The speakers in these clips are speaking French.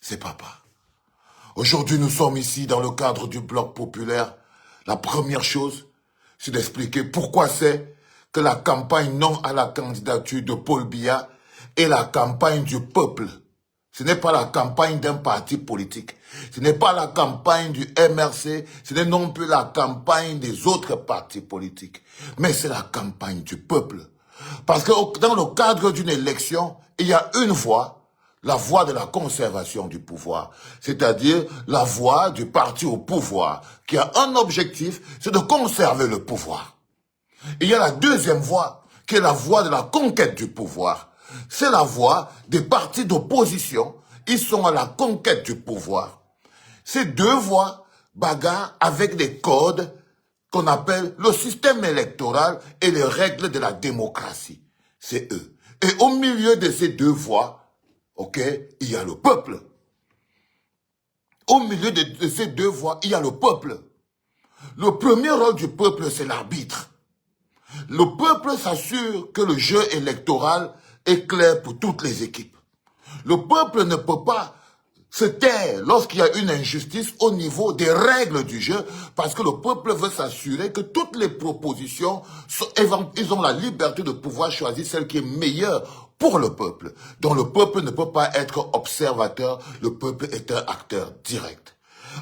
c'est papa. Aujourd'hui, nous sommes ici dans le cadre du bloc populaire. La première chose, c'est d'expliquer pourquoi c'est que la campagne non à la candidature de Paul Biya est la campagne du peuple. Ce n'est pas la campagne d'un parti politique. Ce n'est pas la campagne du MRC. Ce n'est non plus la campagne des autres partis politiques. Mais c'est la campagne du peuple. Parce que dans le cadre d'une élection, il y a une voix, la voix de la conservation du pouvoir. C'est-à-dire la voix du parti au pouvoir, qui a un objectif, c'est de conserver le pouvoir. Il y a la deuxième voie, qui est la voie de la conquête du pouvoir. C'est la voie des partis d'opposition. Ils sont à la conquête du pouvoir. Ces deux voies bagarrent avec des codes qu'on appelle le système électoral et les règles de la démocratie. C'est eux. Et au milieu de ces deux voies, ok, il y a le peuple. Au milieu de ces deux voies, il y a le peuple. Le premier rôle du peuple, c'est l'arbitre. Le peuple s'assure que le jeu électoral est clair pour toutes les équipes. Le peuple ne peut pas se taire lorsqu'il y a une injustice au niveau des règles du jeu, parce que le peuple veut s'assurer que toutes les propositions, ils ont la liberté de pouvoir choisir celle qui est meilleure pour le peuple. Donc le peuple ne peut pas être observateur, le peuple est un acteur direct.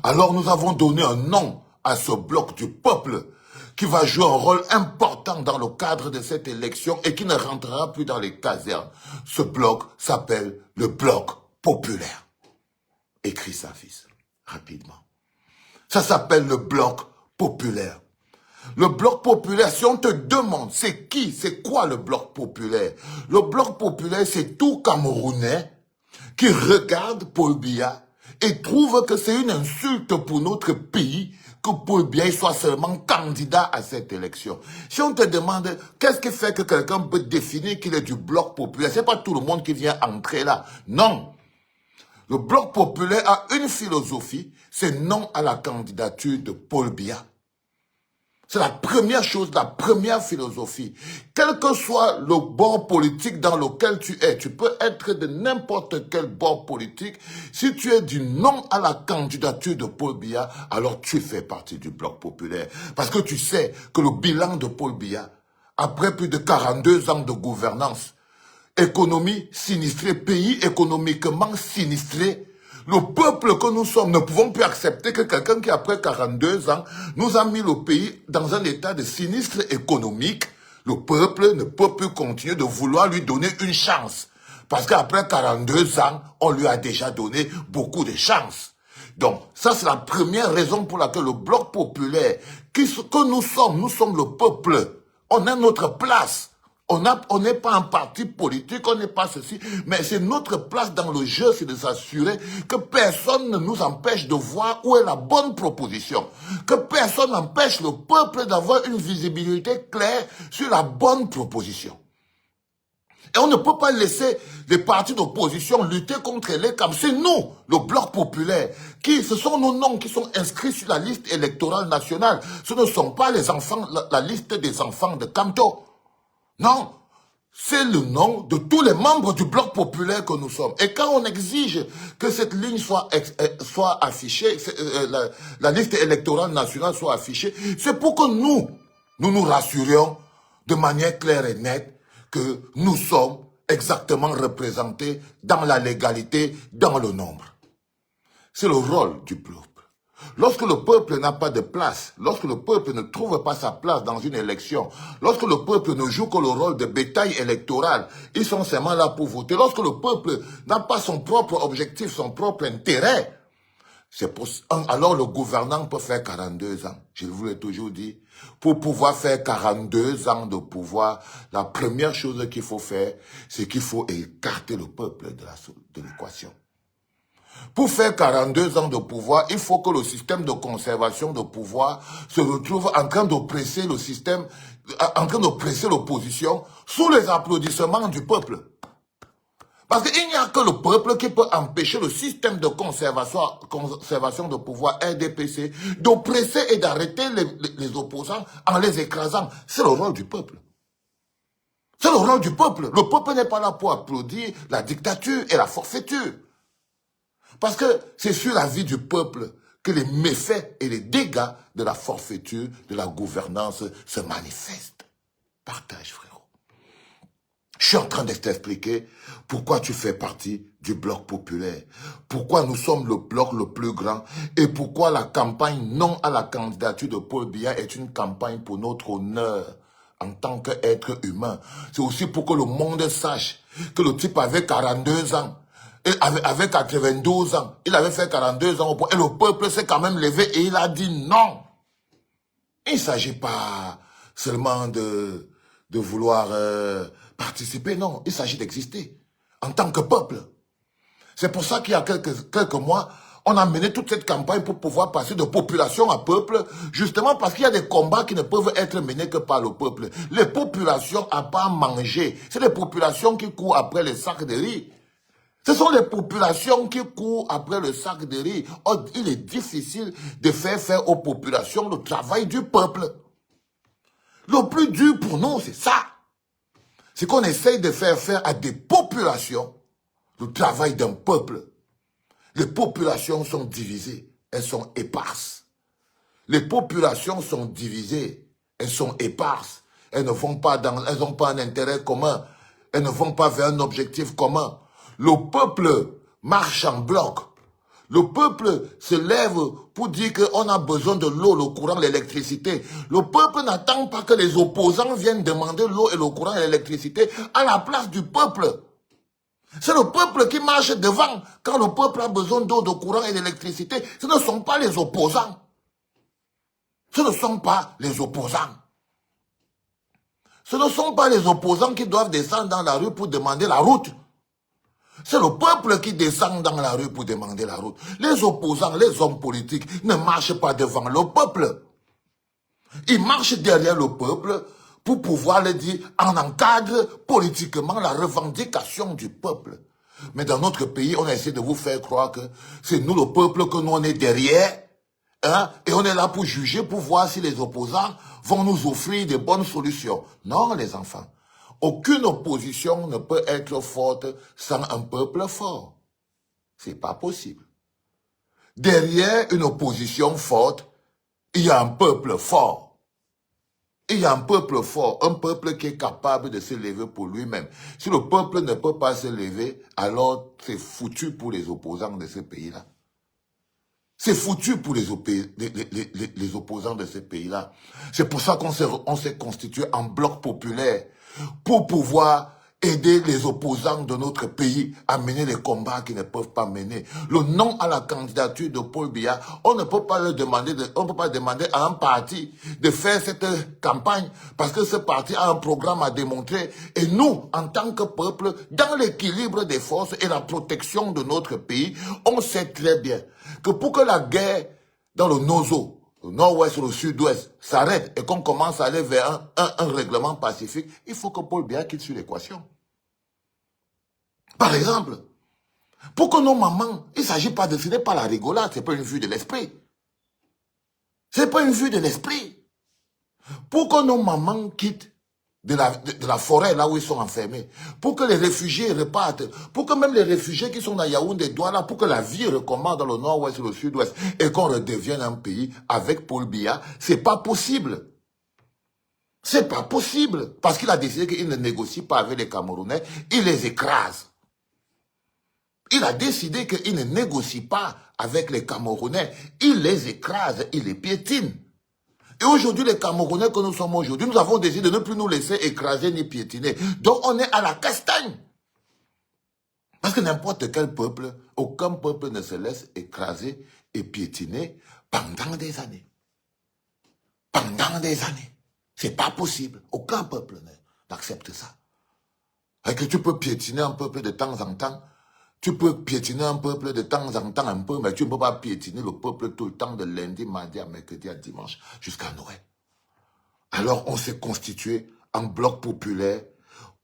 Alors nous avons donné un nom à ce bloc du peuple, qui va jouer un rôle important dans le cadre de cette élection et qui ne rentrera plus dans les casernes. Ce bloc s'appelle le bloc populaire. Écris ça, fils, rapidement. Ça s'appelle le bloc populaire. Le bloc populaire, si on te demande c'est qui, c'est quoi le bloc populaire? Le bloc populaire, c'est tout Camerounais qui regarde Paul Biya et trouve que c'est une insulte pour notre pays que Paul Biya soit seulement candidat à cette élection. Si on te demande qu'est-ce qui fait que quelqu'un peut définir qu'il est du bloc populaire, c'est pas tout le monde qui vient entrer là. Non. Le bloc populaire a une philosophie, c'est non à la candidature de Paul Biya. C'est la première chose, la première philosophie. Quel que soit le bord politique dans lequel tu es, tu peux être de n'importe quel bord politique. Si tu es du non à la candidature de Paul Biya, alors tu fais partie du bloc populaire. Parce que tu sais que le bilan de Paul Biya, après plus de 42 ans de gouvernance, économie sinistrée, pays économiquement sinistré, le peuple que nous sommes ne pouvons plus accepter que quelqu'un qui, après 42 ans, nous a mis le pays dans un état de sinistre économique. Le peuple ne peut plus continuer de vouloir lui donner une chance. Parce qu'après 42 ans, on lui a déjà donné beaucoup de chances. Donc, ça c'est la première raison pour laquelle le bloc populaire, que nous sommes le peuple. On a notre place. On n'est pas un parti politique, on n'est pas ceci, mais c'est notre place dans le jeu, c'est de s'assurer que personne ne nous empêche de voir où est la bonne proposition, que personne n'empêche le peuple d'avoir une visibilité claire sur la bonne proposition. Et on ne peut pas laisser les partis d'opposition lutter contre les câbles. C'est nous, le bloc populaire, ce sont nos noms qui sont inscrits sur la liste électorale nationale. Ce ne sont pas les enfants, la liste des enfants de Kamto. Non, c'est le nom de tous les membres du bloc populaire que nous sommes. Et quand on exige que cette ligne soit affichée, la liste électorale nationale soit affichée, c'est pour que nous rassurions de manière claire et nette que nous sommes exactement représentés dans la légalité, dans le nombre. C'est le rôle du peuple. Lorsque le peuple n'a pas de place, lorsque le peuple ne trouve pas sa place dans une élection, lorsque le peuple ne joue que le rôle de bétail électoral, ils sont seulement là pour voter. Lorsque le peuple n'a pas son propre objectif, son propre intérêt, alors le gouvernant peut faire 42 ans. Je vous l'ai toujours dit. Pour pouvoir faire 42 ans de pouvoir, la première chose qu'il faut faire, c'est qu'il faut écarter le peuple de l'équation. Pour faire 42 ans de pouvoir, il faut que le système de conservation de pouvoir se retrouve en train d'oppresser le système, en train d'oppresser l'opposition sous les applaudissements du peuple. Parce qu'il n'y a que le peuple qui peut empêcher le système de conservation de pouvoir RDPC d'oppresser et d'arrêter les opposants en les écrasant. C'est le rôle du peuple. C'est le rôle du peuple. Le peuple n'est pas là pour applaudir la dictature et la forfaiture. Parce que c'est sur la vie du peuple que les méfaits et les dégâts de la forfaiture, de la gouvernance se manifestent. Partage, frérot. Je suis en train de t'expliquer pourquoi tu fais partie du bloc populaire, pourquoi nous sommes le bloc le plus grand et pourquoi la campagne non à la candidature de Paul Biya est une campagne pour notre honneur en tant qu'être humain. C'est aussi pour que le monde sache que le type avait 42 ans, et avait 92 ans, il avait fait 42 ans et le peuple s'est quand même levé et il a dit non. Il ne s'agit pas seulement de vouloir participer, non. Il s'agit d'exister en tant que peuple. C'est pour ça qu'il y a quelques mois, on a mené toute cette campagne pour pouvoir passer de population à peuple, justement parce qu'il y a des combats qui ne peuvent être menés que par le peuple. Les populations n'ont pas à manger. C'est les populations qui courent après les sacs de riz. Ce sont les populations qui courent après le sac de riz. Oh, il est difficile de faire aux populations le travail du peuple. Le plus dur pour nous, c'est ça. C'est qu'on essaye de faire à des populations le travail d'un peuple. Les populations sont divisées, elles sont éparses. Les populations sont divisées, elles sont éparses. Elles n'ont pas un intérêt commun. Elles ne vont pas vers un objectif commun. Le peuple marche en bloc. Le peuple se lève pour dire qu'on a besoin de l'eau, le courant, l'électricité. Le peuple n'attend pas que les opposants viennent demander l'eau et le courant et l'électricité à la place du peuple. C'est le peuple qui marche devant quand le peuple a besoin d'eau, de courant et d'électricité. Ce ne sont pas les opposants. Ce ne sont pas les opposants. Ce ne sont pas les opposants qui doivent descendre dans la rue pour demander la route. C'est le peuple qui descend dans la rue pour demander la route. Les opposants, les hommes politiques ne marchent pas devant le peuple. Ils marchent derrière le peuple pour pouvoir le dire, on encadre politiquement la revendication du peuple. Mais dans notre pays, on a essayé de vous faire croire que c'est nous le peuple, que nous on est derrière, hein, et on est là pour juger, pour voir si les opposants vont nous offrir de bonnes solutions. Non, les enfants. Aucune opposition ne peut être forte sans un peuple fort. C'est pas possible. Derrière une opposition forte, il y a un peuple fort. Il y a un peuple fort, un peuple qui est capable de se lever pour lui-même. Si le peuple ne peut pas se lever, alors c'est foutu pour les opposants de ce pays-là. C'est foutu pour les opposants de ce pays-là. C'est pour ça qu'on s'est constitué en bloc populaire pour pouvoir aider les opposants de notre pays à mener les combats qu'ils ne peuvent pas mener. Le non à la candidature de Paul Biya, on ne peut pas demander à un parti de faire cette campagne parce que ce parti a un programme à démontrer. Et nous, en tant que peuple, dans l'équilibre des forces et la protection de notre pays, on sait très bien que pour que la guerre dans le Nozo, le nord-ouest, le sud-ouest, s'arrête et qu'on commence à aller vers un règlement pacifique, il faut que Paul Biya quitte sur l'équation. Par exemple, pour que nos mamans, il ne s'agit pas ce n'est pas la rigolade, ce n'est pas une vue de l'esprit. Ce n'est pas une vue de l'esprit. Pour que nos mamans quittent de la forêt, là où ils sont enfermés, pour que les réfugiés repartent, pour que même les réfugiés qui sont à Yaoundé, Douala, pour que la vie recommence dans le nord-ouest et le sud-ouest, et qu'on redevienne un pays avec Paul Biya, c'est pas possible. C'est pas possible. Parce qu'il a décidé qu'il ne négocie pas avec les Camerounais, il les écrase. Il a décidé qu'il ne négocie pas avec les Camerounais, il les écrase, il les piétine. Et aujourd'hui, les Camerounais que nous sommes aujourd'hui, nous avons décidé de ne plus nous laisser écraser ni piétiner. Donc on est à la castagne. Parce que n'importe quel peuple, aucun peuple ne se laisse écraser et piétiner pendant des années. Pendant des années. C'est pas possible. Aucun peuple n'accepte ça. Et que tu peux piétiner un peuple de temps en temps. Tu peux piétiner un peuple de temps en temps un peu, mais tu ne peux pas piétiner le peuple tout le temps de lundi, mardi à mercredi à dimanche jusqu'à Noël. Alors on s'est constitué en bloc populaire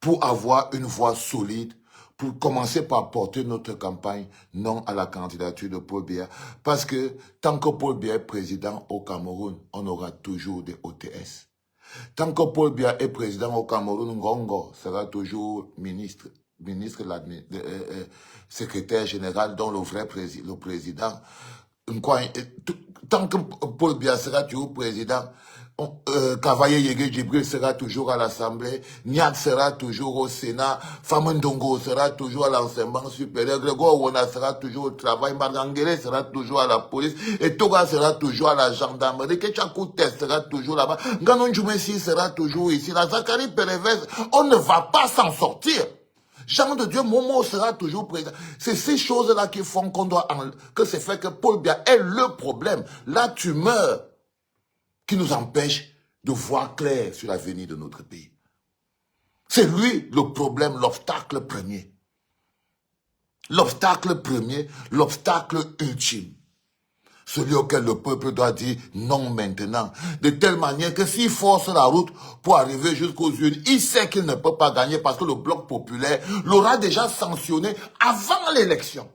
pour avoir une voix solide, pour commencer par porter notre campagne non à la candidature de Paul Biya. Parce que tant que Paul Biya est président au Cameroun, on aura toujours des OTS. Tant que Paul Biya est président au Cameroun, Ngongo sera toujours ministre ministre, secrétaire général, dont le président. Quoi, tant que Paul Biya sera toujours président, Kavaye Yege Djibril sera toujours à l'Assemblée, Niak sera toujours au Sénat, Famandongo sera toujours à l'enseignement supérieur, Grégoire Wona sera toujours au travail, Marangele sera toujours à la police, et Toga sera toujours à la gendarmerie, Ketchakoute sera toujours là-bas, Ganon Djoumessi sera toujours ici, la Zachary Perevez, on ne va pas s'en sortir. Jean de Dieu, Momo sera toujours présent. C'est ces choses-là qui font que c'est fait que Paul Biya est le problème. La tumeur qui nous empêche de voir clair sur l'avenir de notre pays. C'est lui le problème, l'obstacle premier. L'obstacle premier, l'obstacle ultime. Celui auquel le peuple doit dire non maintenant. De telle manière que s'il force la route pour arriver jusqu'aux urnes, il sait qu'il ne peut pas gagner parce que le bloc populaire l'aura déjà sanctionné avant l'élection.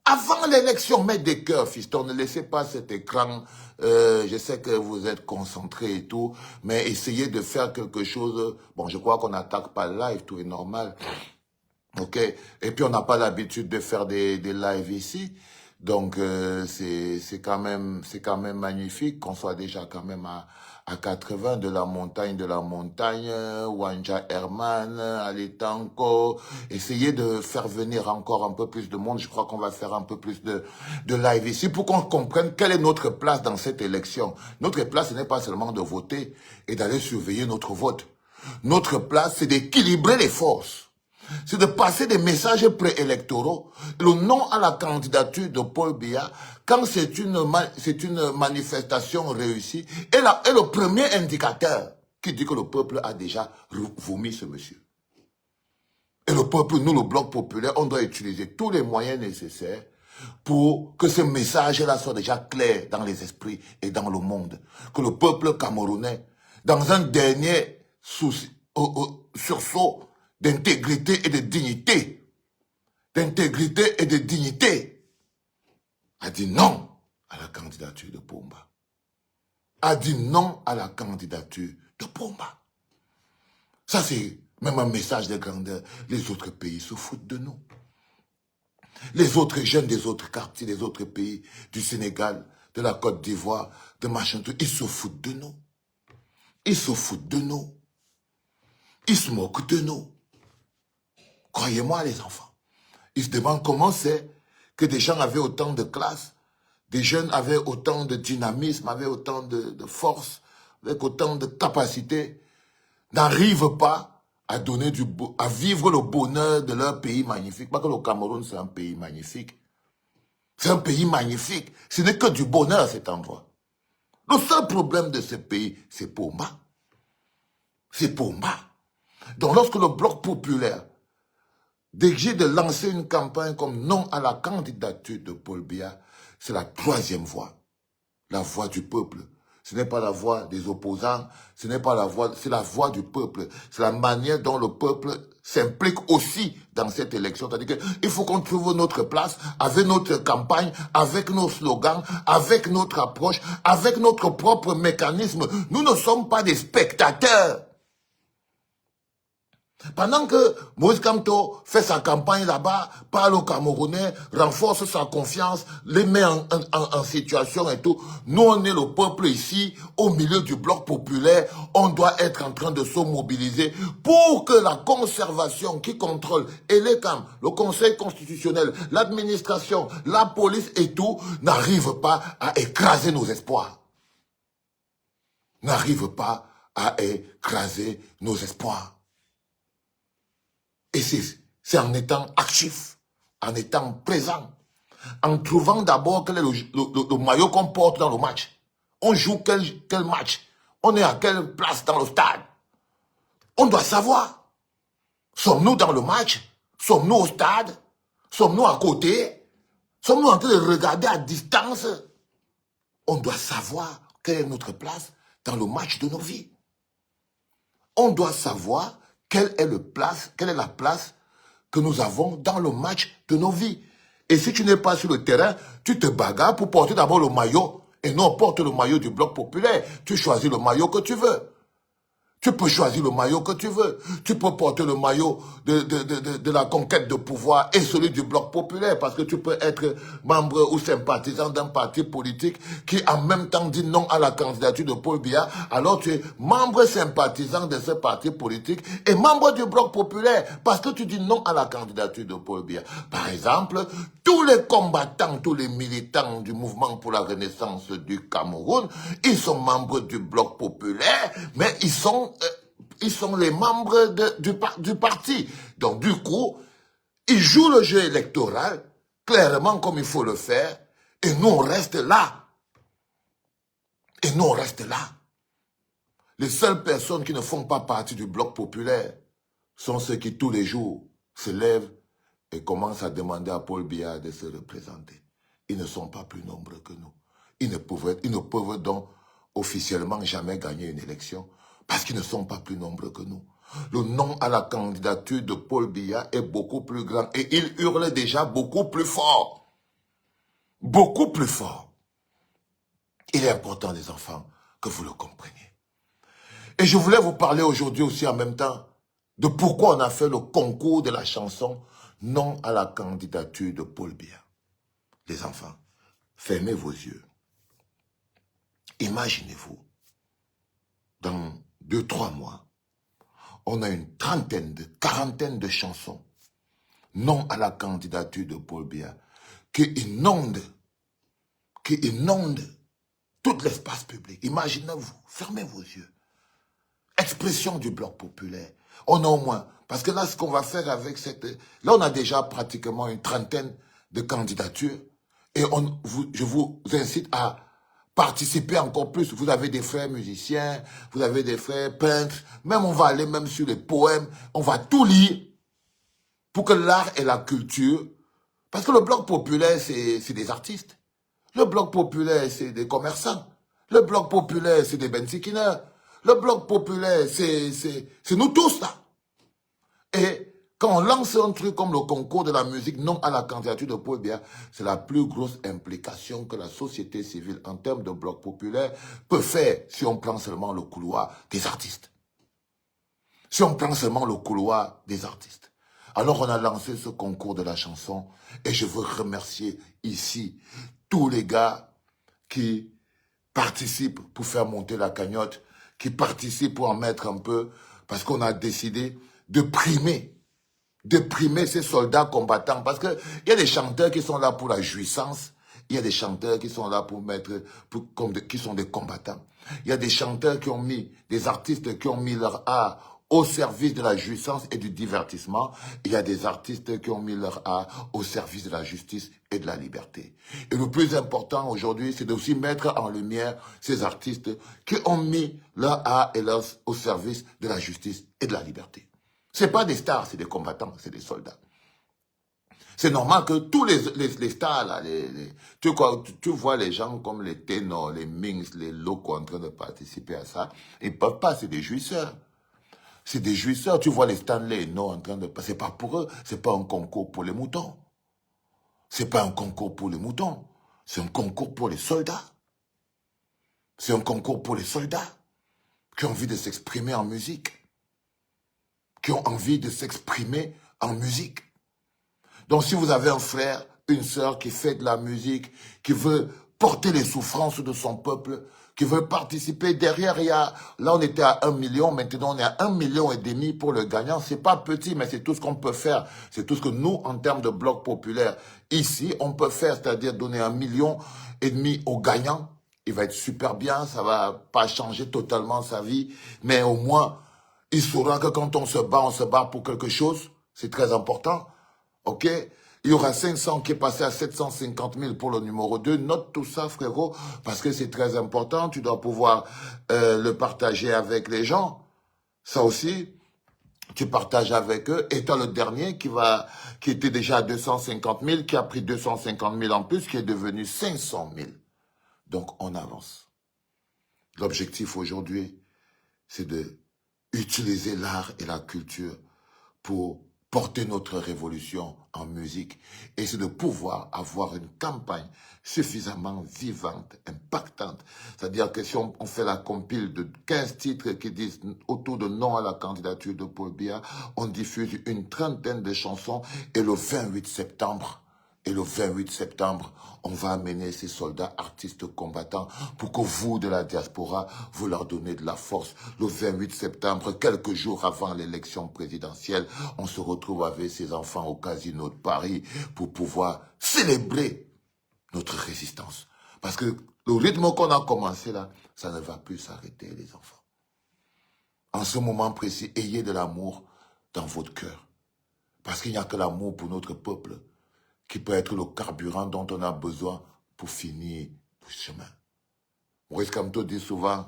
Avant l'élection, mettez des cœurs, fiston, ne laissez pas cet écran. Je sais que vous êtes concentrés et tout, mais essayez de faire quelque chose. Bon, je crois qu'on n'attaque pas le live, tout est normal. Ok. Et puis on n'a pas l'habitude de faire des lives ici. Donc c'est quand même magnifique qu'on soit déjà quand même à 80 de la montagne, Wanja Herman, Aletanko. Essayez de faire venir encore un peu plus de monde. Je crois qu'on va faire un peu plus de live ici pour qu'on comprenne quelle est notre place dans cette élection. Notre place, ce n'est pas seulement de voter et d'aller surveiller notre vote. Notre place, c'est d'équilibrer les forces. C'est de passer des messages préélectoraux, le non à la candidature de Paul Biya, quand c'est une manifestation réussie, est le premier indicateur qui dit que le peuple a déjà vomi ce monsieur. Et le peuple, nous, le bloc populaire, on doit utiliser tous les moyens nécessaires pour que ce message-là soit déjà clair dans les esprits et dans le monde. Que le peuple camerounais, dans un dernier sursaut, d'intégrité et de dignité, a dit non à la candidature de Pomba. A dit non à la candidature de Pomba. Ça, c'est même un message de grandeur. Les autres pays se foutent de nous. Les autres jeunes des autres quartiers, des autres pays, du Sénégal, de la Côte d'Ivoire, de machin, ils se foutent de nous. Ils se foutent de nous. Ils se moquent de nous. Croyez-moi, les enfants. Ils se demandent comment c'est que des gens avaient autant de classe, des jeunes avaient autant de dynamisme, avaient autant de force, avec autant de capacité, n'arrivent pas à vivre le bonheur de leur pays magnifique. Pas que le Cameroun, c'est un pays magnifique. C'est un pays magnifique. Ce n'est que du bonheur, cet endroit. Le seul problème de ce pays, c'est Pomba. C'est Pomba. Donc, lorsque le bloc populaire décide de lancer une campagne comme non à la candidature de Paul Biya, c'est la troisième voie, la voie du peuple. Ce n'est pas la voie des opposants, c'est la voie du peuple. C'est la manière dont le peuple s'implique aussi dans cette élection. C'est-à-dire qu'il faut qu'on trouve notre place avec notre campagne, avec nos slogans, avec notre approche, avec notre propre mécanisme. Nous ne sommes pas des spectateurs. Pendant que Moïse Kamto fait sa campagne là-bas, parle aux Camerounais, renforce sa confiance, les met en situation et tout, nous on est le peuple ici, au milieu du bloc populaire, on doit être en train de se mobiliser pour que la conservation qui contrôle, et les CAM, le Conseil constitutionnel, l'administration, la police et tout, n'arrive pas à écraser nos espoirs. N'arrive pas à écraser nos espoirs. Et c'est en étant actif, en étant présent, en trouvant d'abord quel est le maillot qu'on porte dans le match. On joue quel match? On est à quelle place dans le stade? On doit savoir. Sommes-nous dans le match? Sommes-nous au stade? Sommes-nous à côté? Sommes-nous en train de regarder à distance? On doit savoir quelle est notre place dans le match de nos vies. On doit savoir quelle est la place que nous avons dans le match de nos vies. Et si tu n'es pas sur le terrain, tu te bagarres pour porter d'abord le maillot. Et non, porte le maillot du bloc populaire. Tu choisis le maillot que tu veux. Tu peux choisir le maillot que tu veux. Tu peux porter le maillot de la conquête de pouvoir et celui du bloc populaire parce que tu peux être membre ou sympathisant d'un parti politique qui en même temps dit non à la candidature de Paul Biya. Alors tu es membre sympathisant de ce parti politique et membre du bloc populaire parce que tu dis non à la candidature de Paul Biya. Par exemple, tous les combattants, tous les militants du mouvement pour la renaissance du Cameroun, ils sont membres du bloc populaire, mais ils sont les membres du parti. Donc du coup, ils jouent le jeu électoral clairement comme il faut le faire, et nous on reste là. Et nous on reste là. Les seules personnes qui ne font pas partie du bloc populaire sont ceux qui tous les jours se lèvent et commencent à demander à Paul Biya de se représenter. Ils ne sont pas plus nombreux que nous. Ils ne peuvent donc officiellement jamais gagner une élection parce qu'ils ne sont pas plus nombreux que nous. Le non à la candidature de Paul Biya est beaucoup plus grand et il hurle déjà beaucoup plus fort. Beaucoup plus fort. Il est important, les enfants, que vous le compreniez. Et je voulais vous parler aujourd'hui aussi en même temps de pourquoi on a fait le concours de la chanson non à la candidature de Paul Biya. Les enfants, fermez vos yeux. Imaginez-vous, dans 2-3 mois, on a une quarantaine de chansons non à la candidature de Paul Biya qui inondent tout l'espace public. Imaginez-vous, fermez vos yeux. Expression du bloc populaire. On a au moins, parce que là, ce qu'on va faire avec cette... Là, on a déjà pratiquement une trentaine de candidatures et je vous incite à participer encore plus. Vous avez des frères musiciens, vous avez des frères peintres, même on va aller même sur les poèmes, on va tout lire pour que l'art et la culture... Parce que le bloc populaire, c'est des artistes. Le bloc populaire, c'est des commerçants. Le bloc populaire, c'est des bensikineurs. Le bloc populaire, c'est nous tous là. Et quand on lance un truc comme le concours de la musique non à la candidature de Paul Biya, c'est la plus grosse implication que la société civile en termes de bloc populaire peut faire si on prend seulement le couloir des artistes. Si on prend seulement le couloir des artistes. Alors on a lancé ce concours de la chanson et je veux remercier ici tous les gars qui participent pour faire monter la cagnotte, qui participent pour en mettre un peu, parce qu'on a décidé de primer ces soldats combattants, parce qu'il y a des chanteurs qui sont là pour la jouissance, il y a des chanteurs qui sont là qui sont des combattants. Il y a des chanteurs qui ont mis, des artistes qui ont mis leur art au service de la jouissance et du divertissement. Il y a des artistes qui ont mis leur art au service de la justice et de la liberté. Et le plus important aujourd'hui, c'est aussi mettre en lumière ces artistes qui ont mis leur art et au service de la justice et de la liberté. C'est pas des stars, c'est des combattants, c'est des soldats. C'est normal que tous les stars, là, tu vois les gens comme les ténors, les Minx, les locaux en train de participer à ça. Ils ne peuvent pas, c'est des jouisseurs. C'est des jouisseurs. Tu vois les Stanley, non, en train de... C'est pas pour eux, c'est pas un concours pour les moutons. C'est pas un concours pour les moutons. C'est un concours pour les soldats. C'est un concours pour les soldats qui ont envie de s'exprimer en musique. Qui ont envie de s'exprimer en musique. Donc si vous avez un frère, une sœur qui fait de la musique, qui veut porter les souffrances de son peuple, qui veut participer, derrière là on était à 1 million, maintenant on est à 1,5 million pour le gagnant. C'est pas petit, mais c'est tout ce qu'on peut faire. C'est tout ce que nous, en termes de bloc populaire, ici, on peut faire, c'est-à-dire donner 1,5 million au gagnant. Il va être super bien, ça va pas changer totalement sa vie, mais au moins, il saura que quand on se bat pour quelque chose. C'est très important. Ok? Il y aura 500 qui est passé à 750 000 pour le numéro 2. Note tout ça, frérot, parce que c'est très important. Tu dois pouvoir le partager avec les gens. Ça aussi, tu partages avec eux. Et tu as le dernier qui était déjà à 250 000, qui a pris 250 000 en plus, qui est devenu 500 000. Donc, on avance. L'objectif aujourd'hui, c'est de utiliser l'art et la culture pour porter notre révolution en musique. Et c'est de pouvoir avoir une campagne suffisamment vivante, impactante. C'est-à-dire que si on fait la compile de 15 titres qui disent autour de non à la candidature de Paul Biya, on diffuse une trentaine de chansons et le 28 septembre, on va amener ces soldats, artistes, combattants pour que vous, de la diaspora, vous leur donnez de la force. Le 28 septembre, quelques jours avant l'élection présidentielle, on se retrouve avec ces enfants au casino de Paris pour pouvoir célébrer notre résistance. Parce que le rythme qu'on a commencé là, ça ne va plus s'arrêter, les enfants. En ce moment précis, ayez de l'amour dans votre cœur. Parce qu'il n'y a que l'amour pour notre peuple qui peut être le carburant dont on a besoin pour finir le chemin. Maurice Kamto dit souvent,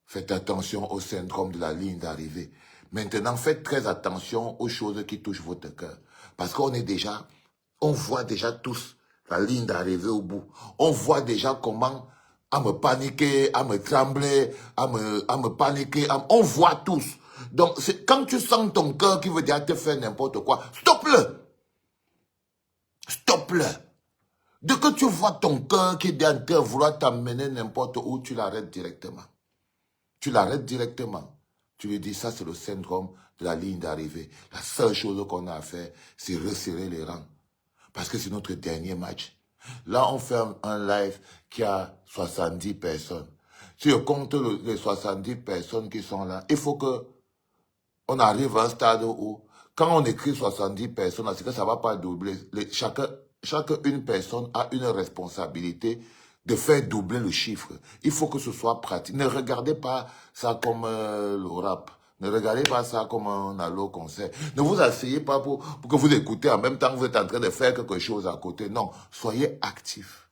faites attention au syndrome de la ligne d'arrivée. Maintenant, faites très attention aux choses qui touchent votre cœur. Parce qu'on est déjà, on voit déjà tous la ligne d'arrivée au bout. On voit déjà comment à me paniquer, à me trembler, à me paniquer. On voit tous. Donc, quand tu sens ton cœur qui veut dire te faire n'importe quoi, stoppe-le. Stoppe-le. Dès que tu vois ton cœur qui est en train de vouloir t'amener n'importe où, tu l'arrêtes directement. Tu l'arrêtes directement. Tu lui dis, ça c'est le syndrome de la ligne d'arrivée. La seule chose qu'on a à faire, c'est resserrer les rangs. Parce que c'est notre dernier match. Là, on fait un live qui a 70 personnes. Si je compte les 70 personnes qui sont là, il faut que on arrive à un stade où, quand on écrit 70 personnes, c'est que ça ne va pas doubler. Chaque une personne a une responsabilité de faire doubler le chiffre. Il faut que ce soit pratique. Ne regardez pas ça comme le rap. Ne regardez pas ça comme un allo concert. Ne vous asseyez pas pour que vous écoutez en même temps que vous êtes en train de faire quelque chose à côté. Non, soyez actifs.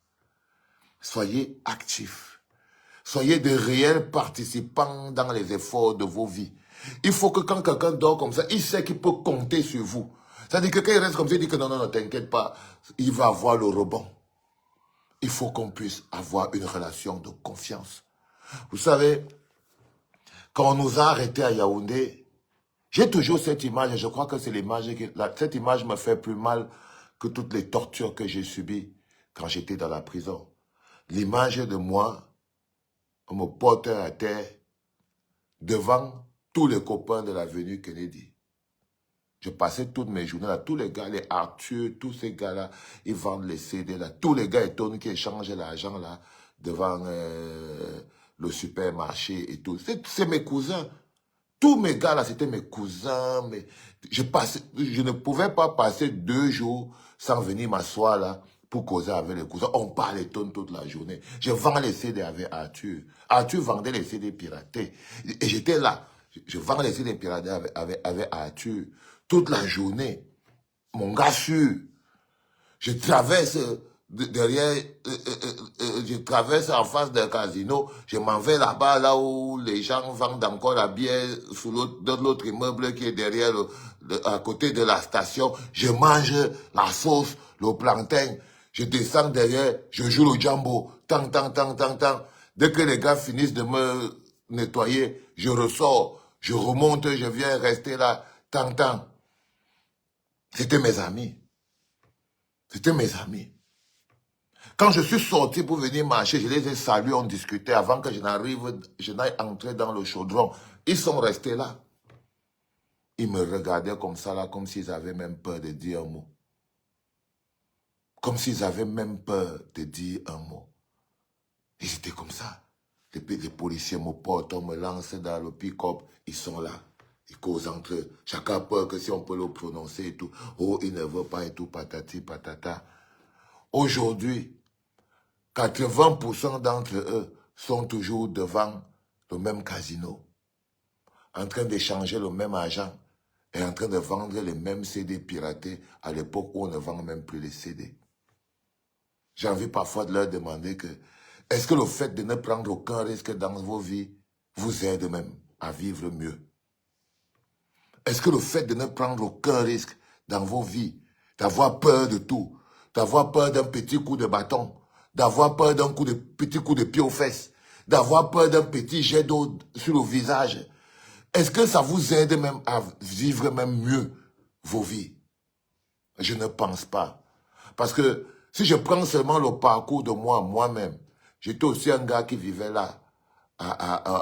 Soyez actifs. Soyez de réels participants dans les efforts de vos vies. Il faut que quand quelqu'un dort comme ça, il sait qu'il peut compter sur vous. C'est-à-dire que quand il reste comme ça, il dit que non, t'inquiète pas, il va avoir le rebond. Il faut qu'on puisse avoir une relation de confiance. Vous savez, quand on nous a arrêtés à Yaoundé, j'ai toujours cette image, et je crois que c'est l'image cette image me fait plus mal que toutes les tortures que j'ai subies quand j'étais dans la prison. L'image de moi, on me portait à terre devant tous les copains de l'avenue Kennedy. Je passais toutes mes journées là, tous les gars, les Arthur, tous ces gars-là, ils vendent les CD là, tous les gars étonnés qui échangent l'argent là, devant le supermarché et tout. C'est mes cousins. Tous mes gars là, c'était mes cousins. Mais je ne pouvais pas passer 2 jours sans venir m'asseoir là pour causer avec les cousins. On parle et tonne toute la journée. Je vends les CD avec Arthur. Arthur vendait les CD piratés. Et j'étais là. Je vends les CD piratés avec Arthur. Toute la journée. Mon gars sûr. Je traverse derrière, je traverse en face d'un casino, je m'en vais là-bas, là où les gens vendent encore la bière, dans l'autre immeuble qui est derrière, à côté de la station. Je mange la sauce, le plantain, je descends derrière, je joue le jambo, tant. Dès que les gars finissent de me nettoyer, je ressors, je remonte, je viens rester là, tant. C'était mes amis. C'était mes amis. Quand je suis sorti pour venir marcher, je les ai salués, on discutait avant que je n'aille entrer dans le chaudron. Ils sont restés là. Ils me regardaient comme ça, là, comme s'ils avaient même peur de dire un mot. Comme s'ils avaient même peur de dire un mot. Ils étaient comme ça. Les policiers me portent, on me lance dans le pick-up. Ils sont là. Ils causent entre eux. Chacun a peur que si on peut le prononcer et tout. Oh, il ne veut pas et tout, patati, patata. Aujourd'hui, 80% d'entre eux sont toujours devant le même casino, en train d'échanger le même argent et en train de vendre les mêmes CD piratés à l'époque où on ne vend même plus les CD. J'ai envie parfois de leur demander que, est-ce que le fait de ne prendre aucun risque dans vos vies vous aide même à vivre mieux? Est-ce que le fait de ne prendre aucun risque dans vos vies, d'avoir peur de tout, d'avoir peur d'un petit coup de bâton, d'avoir peur d'un petit coup de pied aux fesses, d'avoir peur d'un petit jet d'eau sur le visage, est-ce que ça vous aide même à vivre même mieux vos vies? Je ne pense pas. Parce que si je prends seulement le parcours de moi-même, j'étais aussi un gars qui vivait là,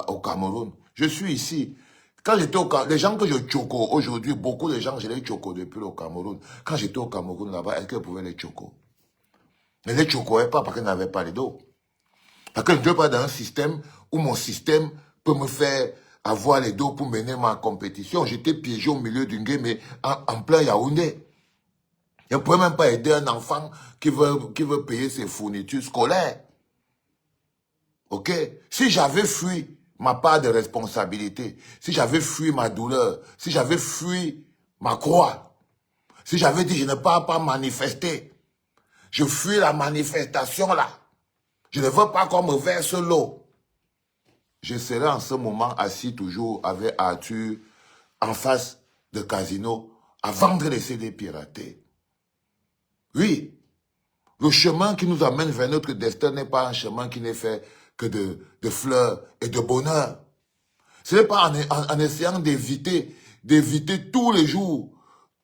au Cameroun. Je suis ici. Quand j'étais au Cameroun, les gens que je choco aujourd'hui, beaucoup de gens, je les choco depuis le Cameroun. Quand j'étais au Cameroun là-bas, est-ce qu'ils pouvaient les choco? Mais les chocoaient pas parce qu'ils n'avaient pas les dos. Parce que je ne suis pas dans un système où mon système peut me faire avoir les dos pour mener ma compétition. J'étais piégé au milieu d'une game, mais en plein Yaoundé. Je ne pouvais même pas aider un enfant qui veut payer ses fournitures scolaires. Ok? Si j'avais fui ma part de responsabilité, si j'avais fui ma douleur, si j'avais fui ma croix, si j'avais dit je ne pars pas manifester, je fuis la manifestation là, je ne veux pas qu'on me verse l'eau, je serais en ce moment assis toujours avec Arthur en face de Casino à vendre les CD piratés. Oui, le chemin qui nous amène vers notre destin n'est pas un chemin qui n'est fait que de fleurs et de bonheur. Ce n'est pas en essayant d'éviter tous les jours,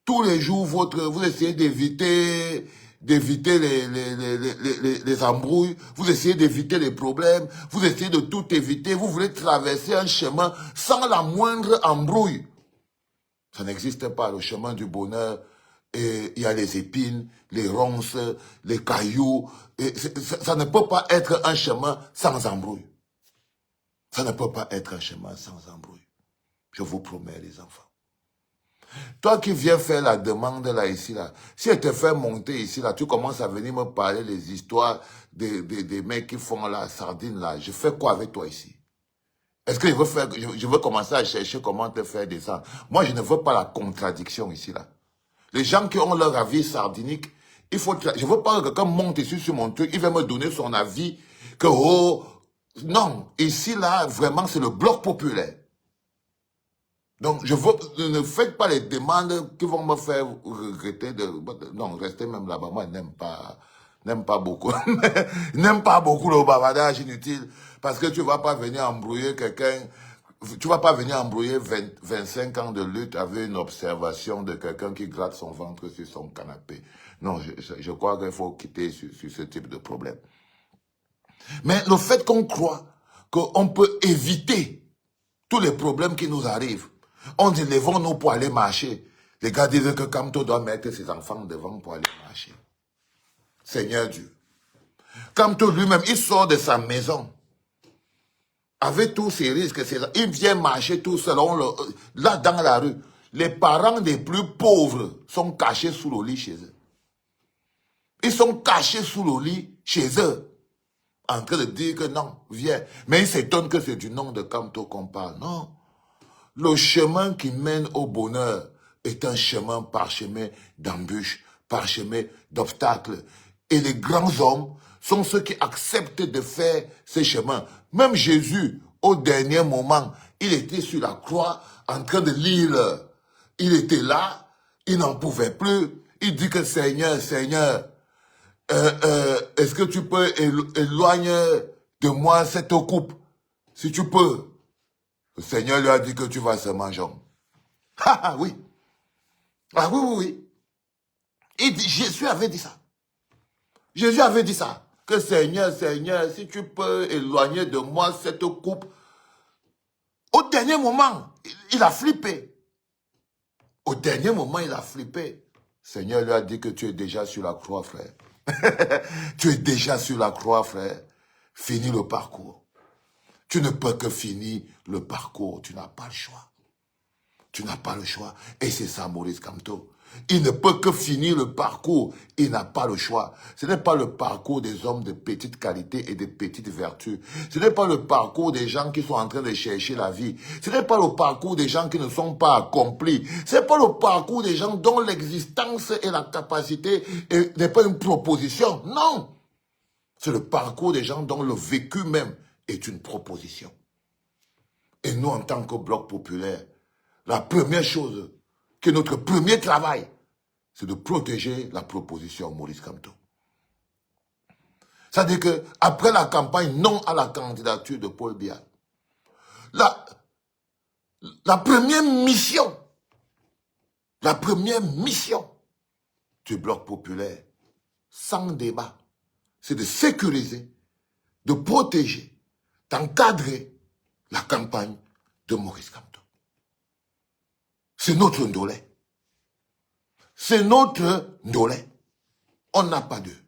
vous essayez d'éviter les embrouilles, vous essayez d'éviter les problèmes, vous essayez de tout éviter, vous voulez traverser un chemin sans la moindre embrouille. Ça n'existe pas, le chemin du bonheur. Et il y a les épines, les ronces, les cailloux. Et ça ne peut pas être un chemin sans embrouille. Ça ne peut pas être un chemin sans embrouille. Je vous promets, les enfants. Toi qui viens faire la demande là, ici, là, si elle te fait monter ici, là, tu commences à venir me parler des histoires des mecs qui font la sardine, là. Je fais quoi avec toi ici? Est-ce que je veux commencer à chercher comment te faire descendre? Moi, je ne veux pas la contradiction ici, là. Les gens qui ont leur avis sardinique, je ne veux pas que quelqu'un monte ici sur mon truc, il va me donner son avis, que, oh, non, ici, là, vraiment, c'est le bloc populaire. Donc, ne faites pas les demandes qui vont me faire regretter non, restez même là-bas. Moi, n'aime pas beaucoup, n'aime pas beaucoup le bavardage inutile, parce que tu vas pas venir embrouiller quelqu'un, tu vas pas venir embrouiller 25 ans de lutte avec une observation de quelqu'un qui gratte son ventre sur son canapé. Non, je crois qu'il faut quitter sur ce type de problème. Mais le fait qu'on croit qu'on peut éviter tous les problèmes qui nous arrivent, on dit, levons-nous pour aller marcher. Les gars disent que Kamto doit mettre ses enfants devant pour aller marcher. Seigneur Dieu. Kamto lui-même, il sort de sa maison. Avec tous ces risques, il vient marcher tout seul. Là, dans la rue, les parents des plus pauvres sont cachés sous le lit chez eux. Ils sont cachés sous le lit chez eux. En train de dire que non, viens. Mais ils s'étonnent que c'est du nom de Kamto qu'on parle. Non. Le chemin qui mène au bonheur est un chemin parsemé d'embûches, parsemé d'obstacles. Et les grands hommes sont ceux qui acceptent de faire ces chemins. Même Jésus, au dernier moment, il était sur la croix en train de lire. Il était là, il n'en pouvait plus. Il dit que Seigneur, Seigneur, est-ce que tu peux éloigner de moi cette coupe? Si tu peux. Le Seigneur lui a dit que tu vas se manger. Ah oui. Ah oui, oui, oui. Il dit, Jésus avait dit ça. Jésus avait dit ça. Que Seigneur, Seigneur, si tu peux éloigner de moi cette coupe. Au dernier moment, il a flippé. Au dernier moment, il a flippé. Seigneur lui a dit que tu es déjà sur la croix, frère. Tu es déjà sur la croix, frère. Finis le parcours. Tu ne peux que finir le parcours. Tu n'as pas le choix. Tu n'as pas le choix. Et c'est ça, Maurice Kamto. Il ne peut que finir le parcours. Il n'a pas le choix. Ce n'est pas le parcours des hommes de petite qualité et de petites vertus. Ce n'est pas le parcours des gens qui sont en train de chercher la vie. Ce n'est pas le parcours des gens qui ne sont pas accomplis. Ce n'est pas le parcours des gens dont l'existence et la capacité n'est pas une proposition. Non. C'est le parcours des gens dont le vécu même est une proposition. Et nous, en tant que bloc populaire, la première chose, que notre premier travail, c'est de protéger la proposition Maurice Kamto. C'est-à-dire qu'après la campagne non à la candidature de Paul Biya, la première mission, du Bloc populaire, sans débat, c'est de sécuriser, de protéger, d'encadrer la campagne de Maurice Kamto. C'est notre ndolé. C'est notre ndolé. On n'a pas d'eux.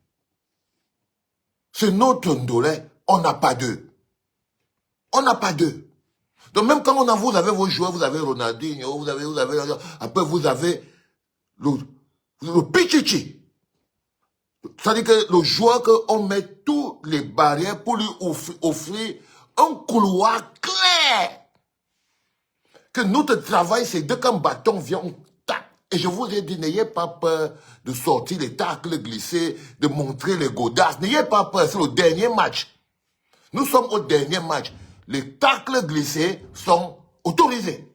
C'est notre ndolé. On n'a pas d'eux. On n'a pas d'eux. Donc même quand vous avez vos joueurs, vous avez Ronaldinho, après vous avez le Pichichi. C'est-à-dire que le joueur qu'on met toutes les barrières pour lui offrir un couloir clair. Que notre travail, c'est dès qu'un bâton vient, on tape. Et je vous ai dit, n'ayez pas peur de sortir les tacles glissés, de montrer les godasses. N'ayez pas peur, c'est le dernier match. Nous sommes au dernier match. Les tacles glissés sont autorisés.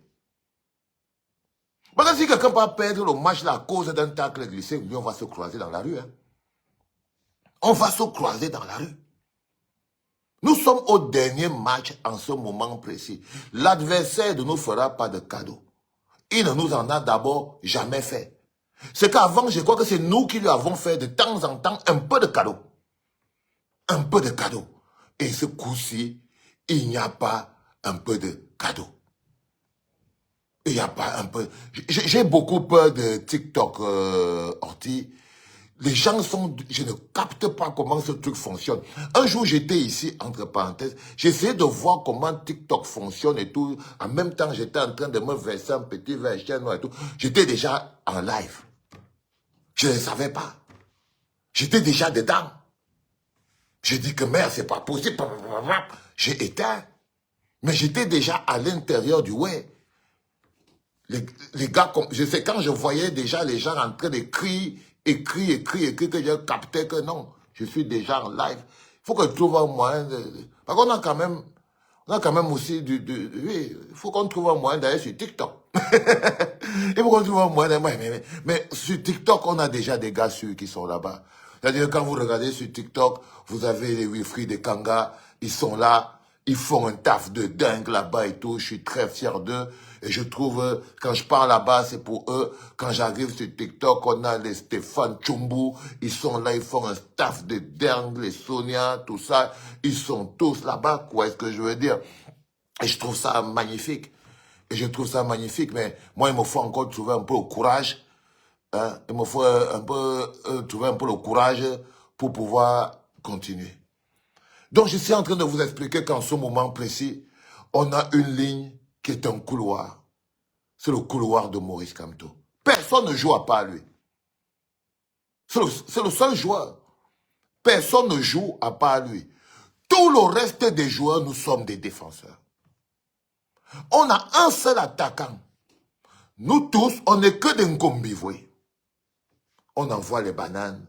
Parce que si quelqu'un va perdre le match là, à cause d'un tacle glissé, on va se croiser dans la rue. Hein. On va se croiser dans la rue. Nous sommes au dernier match en ce moment précis. L'adversaire ne nous fera pas de cadeau. Il ne nous en a d'abord jamais fait. C'est qu'avant, je crois que c'est nous qui lui avons fait de temps en temps un peu de cadeau. Un peu de cadeau. Et ce coup-ci, il n'y a pas un peu de cadeau. Il n'y a pas un peu... J'ai beaucoup peur de TikTok, Orti. Les gens sont... Je ne capte pas comment ce truc fonctionne. Un jour, j'étais ici, entre parenthèses, j'essayais de voir comment TikTok fonctionne et tout. En même temps, j'étais en train de me verser un petit verre chien noir et tout. J'étais déjà en live. Je ne savais pas. J'étais déjà dedans. J'ai dit que merde, c'est pas possible. J'ai éteint. Mais j'étais déjà à l'intérieur du web. Les gars, je sais, quand je voyais déjà les gens en train d'écrire, que je captais que non, je suis déjà en live. Il faut que je trouve un moyen de... Parce qu'on a quand même aussi oui, il faut qu'on trouve un moyen d'aller sur TikTok. Il faut qu'on trouve un moyen mais sur TikTok, on a déjà des gars sûrs qui sont là-bas. C'est-à-dire quand vous regardez sur TikTok, vous avez les Wifri des Kanga, ils sont là, ils font un taf de dingue là-bas et tout. Je suis très fier d'eux. Et je trouve, quand je pars là-bas, c'est pour eux. Quand j'arrive sur TikTok, on a les Stéphane Tchumbu. Ils sont là, ils font un taf de dingue, les Sonia, tout ça. Ils sont tous là-bas, quoi, est-ce que je veux dire. Et je trouve ça magnifique. Et je trouve ça magnifique, mais moi, il me faut encore trouver un peu le courage. Hein? Il me faut un peu trouver un peu le courage pour pouvoir continuer. Donc, je suis en train de vous expliquer qu'en ce moment précis, on a une ligne qui est un couloir. C'est le couloir de Maurice Kamto. Personne ne joue à part lui. C'est le seul joueur. Personne ne joue à part lui. Tout le reste des joueurs, nous sommes des défenseurs. On a un seul attaquant. Nous tous, on n'est que des Ngombivoué. On envoie les bananes,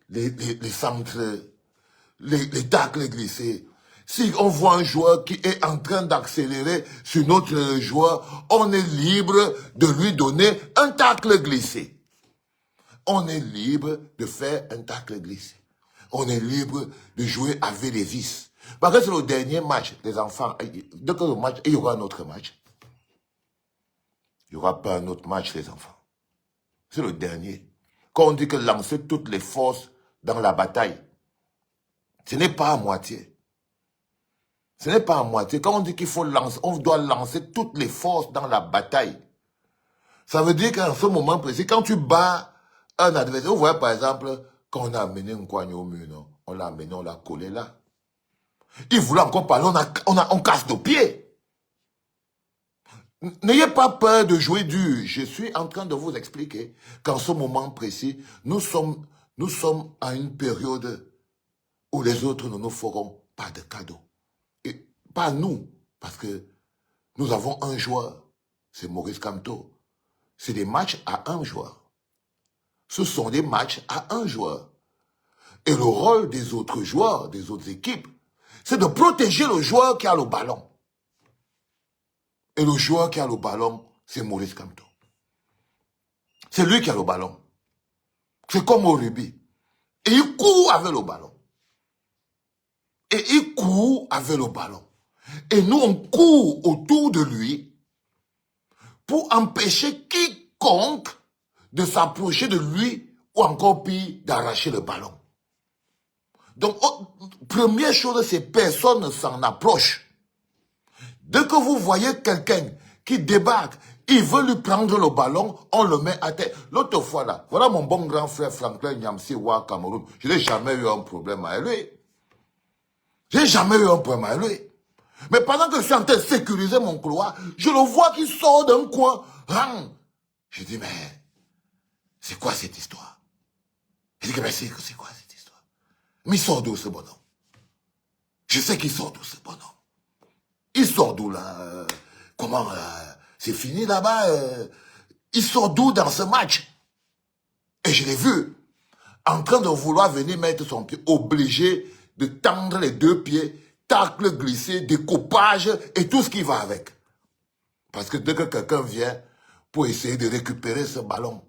les centres, les tacles glissés. Si on voit un joueur qui est en train d'accélérer sur notre joueur, on est libre de lui donner un tacle glissé. On est libre de faire un tacle glissé. On est libre de jouer avec les vis. Parce que c'est le dernier match, les enfants. Dès que le match, il y aura un autre match. Il n'y aura pas un autre match, les enfants. C'est le dernier. Quand on dit que lancer toutes les forces dans la bataille, ce n'est pas à moitié. Ce n'est pas à moitié. Quand on dit qu'il faut lancer, on doit lancer toutes les forces dans la bataille. Ça veut dire qu'en ce moment précis, quand tu bats un adversaire, vous voyez par exemple, quand on a amené un coignon au mur, non? On l'a amené, on l'a collé là. Il voulait encore parler, on casse nos pieds. N'ayez pas peur de jouer dur. Je suis en train de vous expliquer qu'en ce moment précis, nous sommes à une période où les autres ne nous feront pas de cadeaux. Et pas nous, parce que nous avons un joueur, c'est Maurice Kamto. C'est des matchs à un joueur. Ce sont des matchs à un joueur. Et le rôle des autres joueurs, des autres équipes, c'est de protéger le joueur qui a le ballon. Et le joueur qui a le ballon, c'est Maurice Kamto. C'est lui qui a le ballon. C'est comme au rugby. Et il court avec le ballon. Et il court avec le ballon. Et nous, on court autour de lui pour empêcher quiconque de s'approcher de lui ou encore pire, d'arracher le ballon. Donc, première chose, c'est personne ne s'en approche. Dès que vous voyez quelqu'un qui débarque, il veut lui prendre le ballon, on le met à terre. L'autre fois là, voilà mon bon grand frère Franklin Nyamsi Wa Cameroun. Je n'ai jamais eu un problème avec lui. J'ai jamais eu un problème avec lui. Mais pendant que je suis en train de sécuriser mon couloir, je le vois qui sort d'un coin. Je dis, mais c'est quoi cette histoire? Il dit, mais c'est quoi cette histoire? Mais il sort d'où ce bonhomme? Je sais qu'il sort d'où ce bonhomme. Il sort d'où là? Comment c'est fini là-bas? Il sort d'où dans ce match? Et je l'ai vu en train de vouloir venir mettre son pied, obligé de tendre les deux pieds, tacle glissé, découpage et tout ce qui va avec. Parce que dès que quelqu'un vient pour essayer de récupérer ce ballon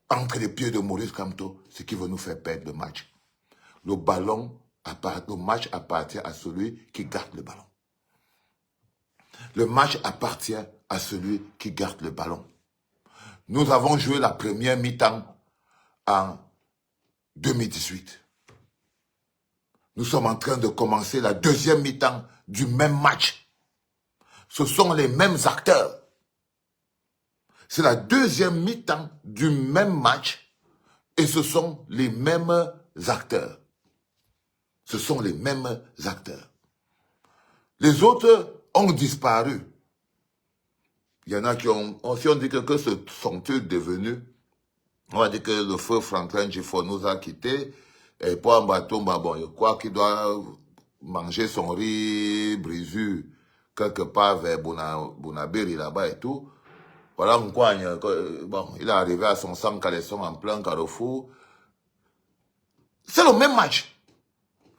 entre les pieds de Maurice Kamto, c'est qui veut nous faire perdre le match. Le match appartient à celui qui garde le ballon. Le match appartient à celui qui garde le ballon. Nous avons joué la première mi-temps en 2018. Nous sommes en train de commencer la deuxième mi-temps du même match. Ce sont les mêmes acteurs. C'est la deuxième mi-temps du même match et ce sont les mêmes acteurs. Ce sont les mêmes acteurs. Les autres ont disparu. Il y en a qui ont... Si on dit que ce sont-ils devenus, on va dire que le feu Franklin Gifford nous a quittés. Et pour un bateau, bon, je crois qu'il doit manger son riz brisure quelque part vers Bonabéry là-bas et tout. Voilà, bon, il est arrivé à son 100 caleçon en plein carrefour. C'est le même match.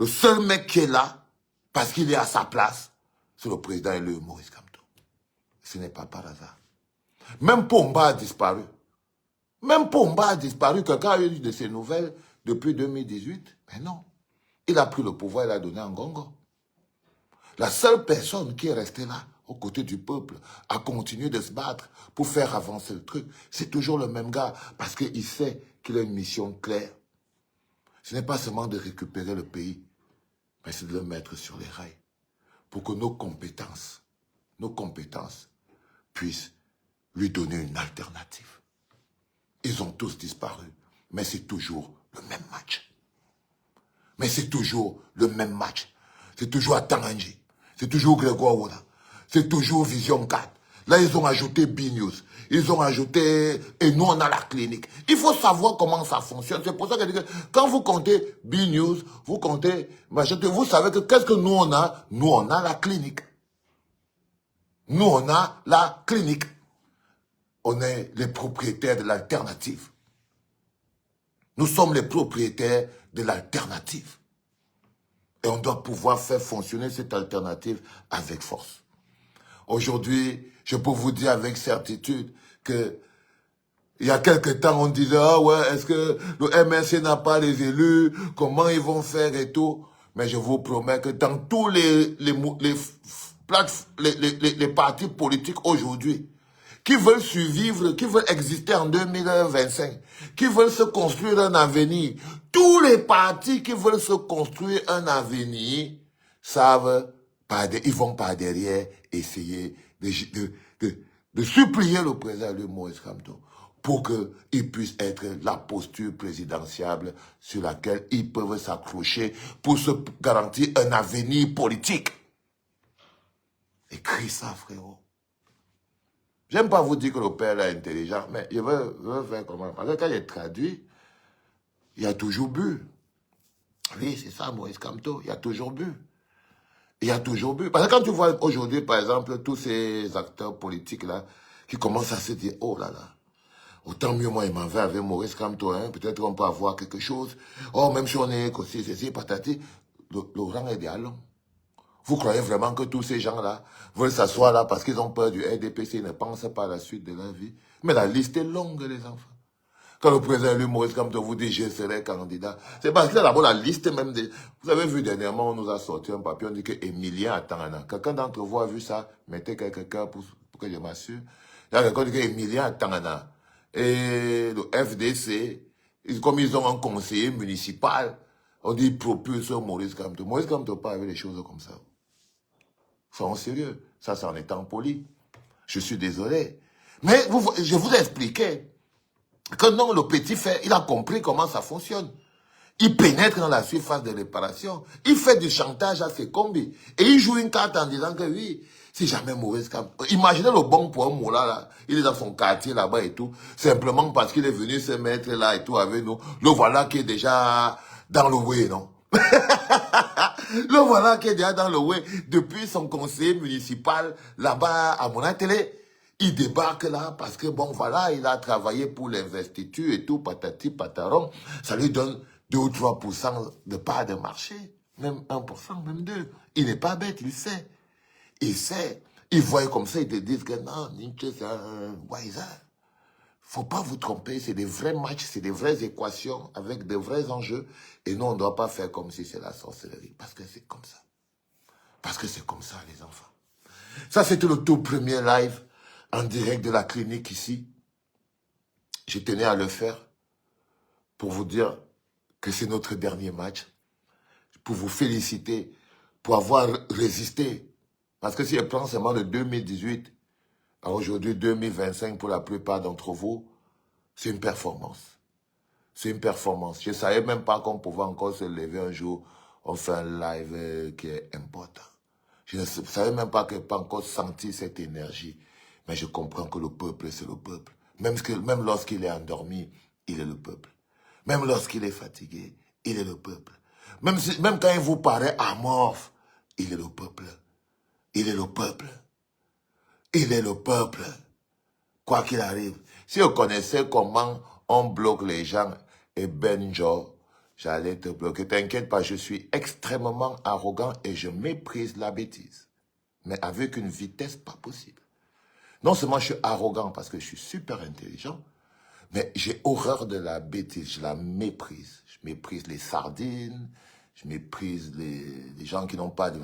Le seul mec qui est là, parce qu'il est à sa place, c'est le président élu Maurice Kamto. Ce n'est pas par hasard. Même Pomba a disparu. Même Pomba a disparu. Quelqu'un a eu de ses nouvelles depuis 2018. Mais non. Il a pris le pouvoir et l'a donné à Ngongo. La seule personne qui est restée là, aux côtés du peuple, a continué de se battre pour faire avancer le truc, c'est toujours le même gars. Parce qu'il sait qu'il a une mission claire. Ce n'est pas seulement de récupérer le pays, mais c'est de le mettre sur les rails. Pour que nos compétences puissent lui donner une alternative. Ils ont tous disparu, mais c'est toujours le même match. Mais c'est toujours le même match. C'est toujours Atanganji, c'est toujours Grégoire Ouda, c'est toujours Vision 4. Là, ils ont ajouté B-News, ils ont ajouté... Et nous, on a la clinique. Il faut savoir comment ça fonctionne. C'est pour ça que quand vous comptez B-News, vous comptez... Vous savez que qu'est-ce que nous, on a? Nous, on a la clinique. Nous, on a la clinique. On est les propriétaires de l'alternative. Nous sommes les propriétaires de l'alternative. Et on doit pouvoir faire fonctionner cette alternative avec force. Aujourd'hui, je peux vous dire avec certitude que il y a quelque temps, on disait, ah ouais, est-ce que le MRC n'a pas les élus? Comment ils vont faire et tout? Mais je vous promets que dans tous les partis politiques aujourd'hui, qui veulent survivre, qui veulent exister en 2025, qui veulent se construire un avenir. Tous les partis qui veulent se construire un avenir savent, ils vont par derrière essayer de supplier le président Maurice Kamto pour qu'il puisse être la posture présidentielle sur laquelle ils peuvent s'accrocher pour se garantir un avenir politique. Écris ça, frérot. J'aime pas vous dire que le père est intelligent, mais je veux faire comment. Parce que quand il traduit, il a toujours bu. Oui, c'est ça, Maurice Kamto, il a toujours bu. Il a toujours bu. Parce que quand tu vois aujourd'hui, par exemple, tous ces acteurs politiques-là, qui commencent à se dire, oh là là, autant mieux moi, il m'en va avec Maurice Kamto, hein, peut-être on peut avoir quelque chose. Oh, même si on est aussi, ceci, patati, le rang est déjà long. Vous croyez vraiment que tous ces gens-là veulent s'asseoir là parce qu'ils ont peur du RDPC, ils ne pensent pas à la suite de leur vie? Mais la liste est longue, les enfants. Quand le président lui, Maurice Kamto, vous dit je serai candidat, c'est parce qu'il a d'abord la liste même des... Vous avez vu dernièrement, on nous a sorti un papier, on dit que Emilien attend un an. Quelqu'un d'entre vous a vu ça? Mettez quelqu'un pour que je m'assure. Il y a quelqu'un qui dit qu'Emilien attend un an. Et le FDC Comme ils ont un conseiller municipal, on dit propulse Maurice Kamto. Maurice Kamto pas avec les choses comme ça. Soyons sérieux. Ça, c'est en étant poli. Je suis désolé. Mais je vous ai expliqué que non, le petit fait, il a compris comment ça fonctionne. Il pénètre dans la surface de réparation. Il fait du chantage à ses combis. Et il joue une carte en disant que oui, si jamais Maurice Kamto... Imaginez le bon pour un Moula là. Il est dans son quartier là-bas et tout. Simplement parce qu'il est venu se mettre là et tout avec nous. Le voilà qui est déjà dans le way, non? Le voilà qui est déjà dans le way depuis son conseiller municipal là-bas à Mona Télé. Il débarque là parce que bon voilà, il a travaillé pour l'investiture et tout, patati pataron. Ça lui donne 2 ou 3% de part de marché. Même 1%, même 2%. Il n'est pas bête, il sait. Il sait. Il voit comme ça, ils te disent que non, Nietzsche c'est un wiser. Faut pas vous tromper, c'est des vrais matchs, c'est des vraies équations avec de vrais enjeux. Et nous, on ne doit pas faire comme si c'est la sorcellerie. Parce que c'est comme ça. Parce que c'est comme ça, les enfants. Ça, c'était le tout premier live en direct de la clinique ici. Je tenais à le faire pour vous dire que c'est notre dernier match. Pour vous féliciter, pour avoir résisté. Parce que si je prends seulement de 2018 à aujourd'hui 2025 pour la plupart d'entre vous, c'est une performance. C'est une performance. Je ne savais même pas qu'on pouvait encore se lever un jour, on fait un live qui est important. Je ne savais même pas que je n'ai pas encore senti cette énergie. Mais je comprends que le peuple, c'est le peuple. Même lorsqu'il est endormi, il est le peuple. Même lorsqu'il est fatigué, il est le peuple. Même quand il vous paraît amorphe, il est le peuple. Il est le peuple. Il est le peuple. Quoi qu'il arrive. Si on connaissait comment on bloque les gens, et Benjo, j'allais te bloquer. T'inquiète pas, je suis extrêmement arrogant et je méprise la bêtise. Mais avec une vitesse pas possible. Non seulement je suis arrogant parce que je suis super intelligent, mais j'ai horreur de la bêtise, je la méprise. Je méprise les sardines, je méprise les gens qui n'ont pas de